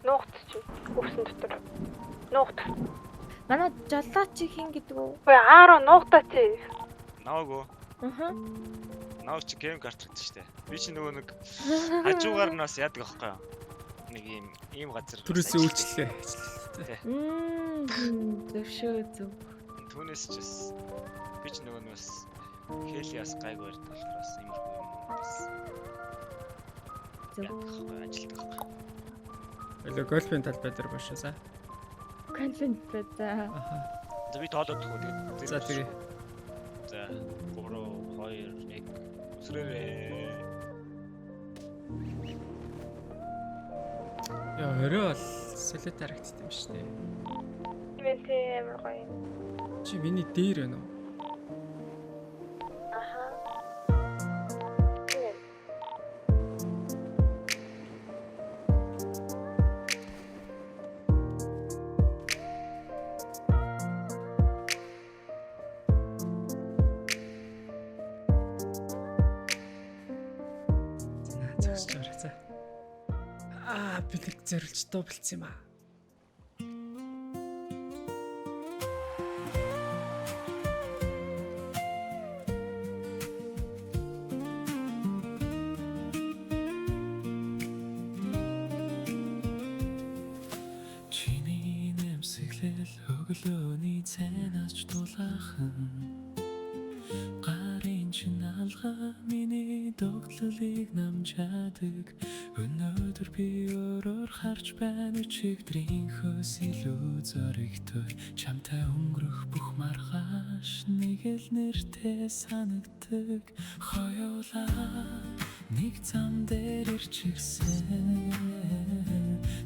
Нуухт чи өвсөн дотор. Нуухт. Манай жолооч хин гэдэг үү? Ой аараа нуухтаа чи. Наваагүй. Аха. Наваа чи гейм карт гэдэг штэ. Би чи нөгөө нэг хажуугаар нь бас яадаг аахгүй юу? Нэг ийм газар. Төрөөс үйлчлээ. Зөвшөө. Түүнээс ч бас би ч нөгөө бас Хелиас гайгүй ярьдаг болохоор бас иймэрхүү юм бас. Ажилтдаг аахгүй. Эле гольфын талбай дээр бошоосаа. Контент бата. Аха. За би тоолоод төгөө тэгээд. За тэгээ. За 3 2 1 үсрээрээ. Яа, орой бол солиот харагддаг юм шүү дээ. Ивент амар гоё. Чи миний дээр байна уу? Би нэг зорилж дублцсан юм аа. Чиний нэмсэглэл өглөөний цайнаас дулаахан гарын чин алга миний догтлолыг намжаадаг. Өнөөдөр би өөрөөр харж байна чигдрийнхөөс илүү зоригтой чамтай өнгөрөх бүх маргааш нэг л нэртэй санагдаг хоёулаа нэг зам дээр ирчихсэн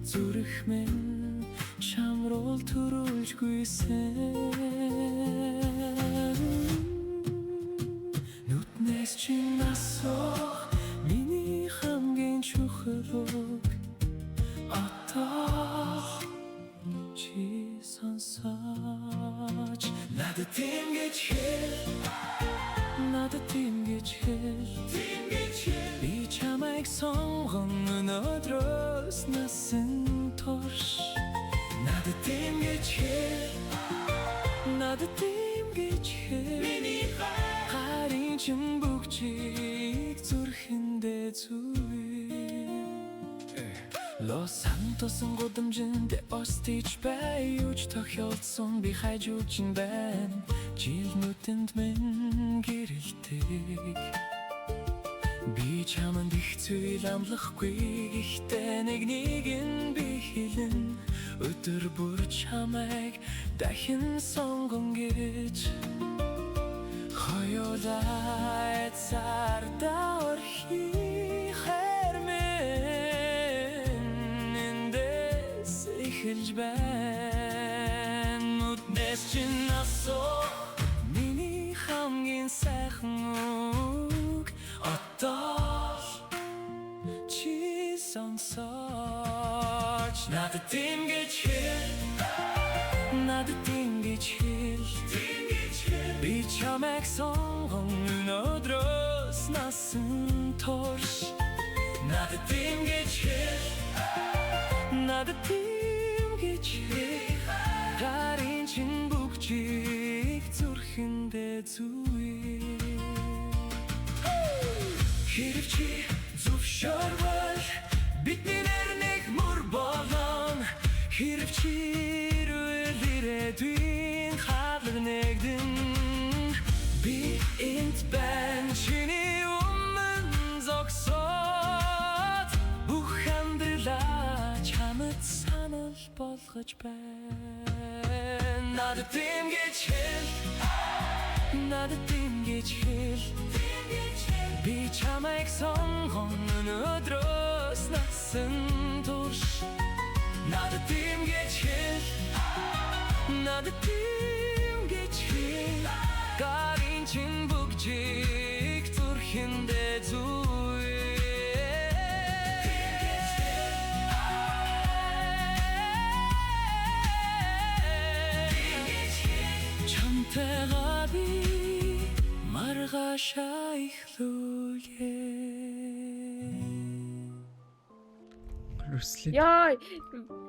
зүрх минь чамрол төрүүлж гүйсэн нүднээс чинь асуух миний хамгийн чухал атаа чи сонсооч надад тийм гэж хэл би чамайг сонгон өнөөдрөөс насан турш надад тийм гэж хэл миний харин чин бүгжийг зүрхэндээ Los Santos-ын гудамжинд остич бай юуч тохиолдсон би хайжууч ин байна жил нүтэнд минь гэрэлтэг би чамд их зүйл амлахгүй ихтэй нэг нь би хэлэн өдөр бүр чамайг дахин сонгон гэж хоёулаа цаардаа орхи хэрмэн эндээс эхэлж байна нүднээс чинь асуу миний хамгийн сайхан үг одоо чи сонсооч надад тийм гэж хэл би чамайг сонгон өнөөдрөөс насан турш надад тийм гэж хэл харин чин бүгжийг зүрхэндээ хэрэв чи зөвшөөрвөл бидний нэг мөр болон хэрэв чи ирвэл ирээдүйн хаалга нэгдэн би энт байна чиний өмнө зогсоод бүх амьдралаа чамд санал болгож байна надад тийм гэж хэл би чамайг сонгон өнөөдрөөс насан турш надад тийм гэж хэл гарын чин бүгжийг зүрхэндээ чамтайгаа би маргаашаа ихлүүлье Руслин. Яа.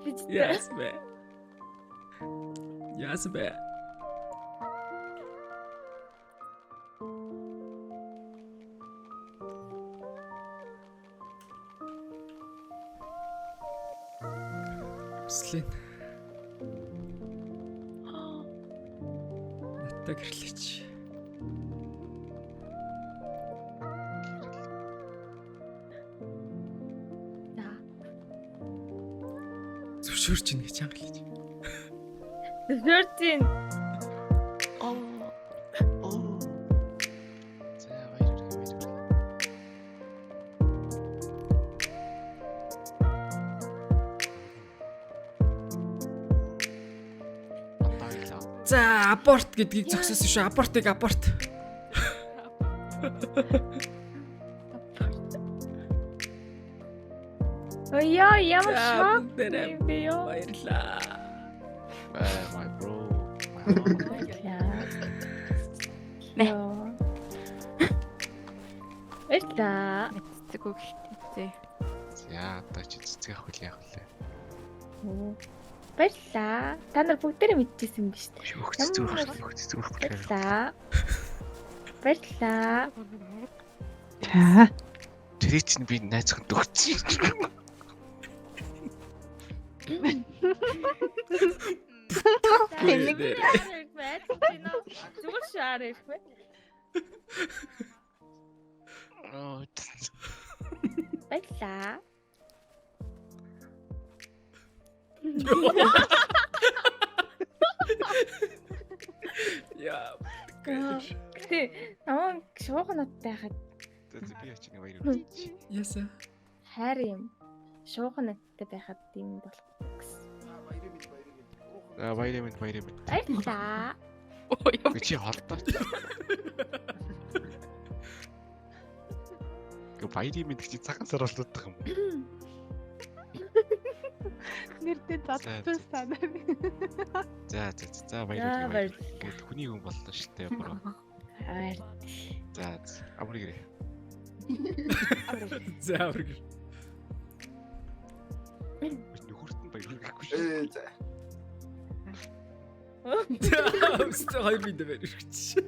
Би ч Яс бэ. Яс бэ. Руслин. Натаа гэрлээч. За. Зөвшөөрч ийн гэж хангалж. Зөвшөөрчин. За баярлалаа. Батаглаа. За, аборт гэдгийг зогсоосон шүү. Абортыг аборт. Яа, ямар За, шок. бүгдээрээ Би ёо. баярлаа. My bro. Яа. Эта. Мэддэг үг хэлтээ. За одоо чи цэцэг авах үл яах вэ? Баярлаа. Та нар бүгдээрээ мэдчихсэн юм биш үү? Шүүх цэцэг авах. Баярлаа. Баярлаа. Тэрий чинь би найзханд өгсөн. Тэнэг байт тийм үү? Зүгээр шаар их бэ? Аа. Баярлаа. Яа. Гэтэ намайг шуухнуудтай хахад Би ячиг баяр. Яса. хайр юм. Шуухнуудтай байхад юм болох гэсэн. За баяр минь. Баярлаа. Би чи холдоо. Гэ баяр минь чи цагаансаар болдог юм. Нэртэй задсан санаа. За баяр. Гэт хүний хүн боллоо шүү дээ буруу. Баяр. За амрыг ирээ. За, авраг. Нөхөрт нь баяр гэхгүй шүү. За, өстө хоёр бид баяр гэж.